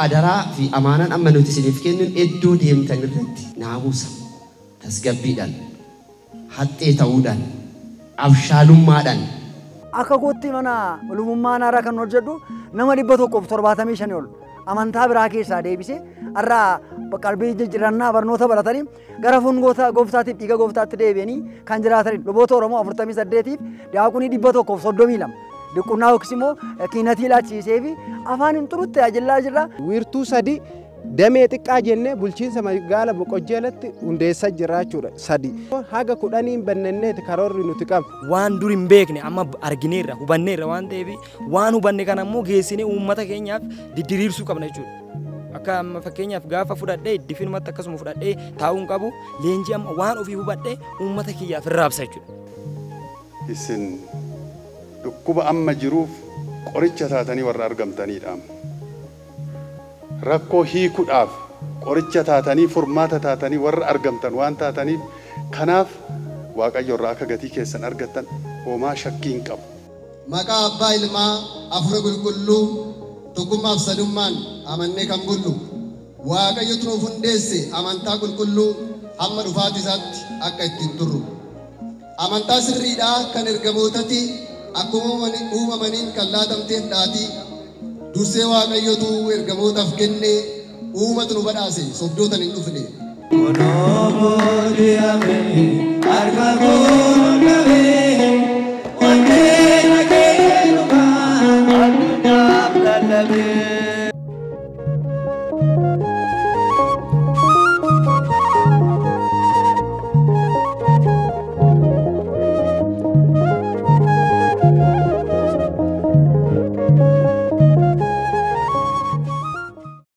Adaraa fi amaanaan amma nuti isiniif kennuun iddoo deemtan irratti naamusa tasgabbiidhaan haxxee ta'uudhaan abshaalummaadhaan akka gootti mana lubummaan haaraa kan hojjedhu nama 175 ol amantaa biraa keessaa deebisee irraa qalbii jijjiirannaa barnoota baratanii gara fuula gooftaatiif dhiiga gooftaatti deebi'anii kan jiraatanii luboota Oromoo 48tiif daaqunii 132 Dukunaa oksimo kinati laachise fi afaan turutti ajallaa jira. Wiirtuu sadi damee xiqqaa jennee bulchiinsa magaala Boqojjeelatti hundeessaa jiraachuudha sadi. Haga kudhaniin banneeti karoorri nuti qabna. Waan dur hin beekne amma argineerra hubanneerra waan ta'eef waan hubanne kana immoo geessinee uummata keenyaaf didiriirsuu qabna jechuudha. Akka amma fakkeenyaaf gaafa fudhadhee difirmatti akkasuma fudhadhee taa'uun qabu leenjii amma waan ofii hubadhee uummata kiyyaaf irraabsa jechuudha. Dhukkuba amma jiruuf qoricha taatanii warra argamtanidha. Rakkoo hiikuudhaaf qoricha taatanii furmaata taatanii warra argamtan waan taataniif kanaaf Waaqayyo irraa akka gatii keessan argattan homaa shakkii hin qabu. Maqaa Abbaa Ilmaa Hafuura Qulqulluu tokkummaaf sadummaan amannee kan bullu Waaqayyotu nuuf hundeesse amantaa qulqulluu hamma dhufaati isaatti akka ittiin turru. Amantaa sirriidhaa kan ergamootatti akkuma uumamaniin kan laatamteen dhaatii dursee Waaqayyotu ergamootaaf kennee uumatu nu badhaase sobdootan hin dhufne. Amen.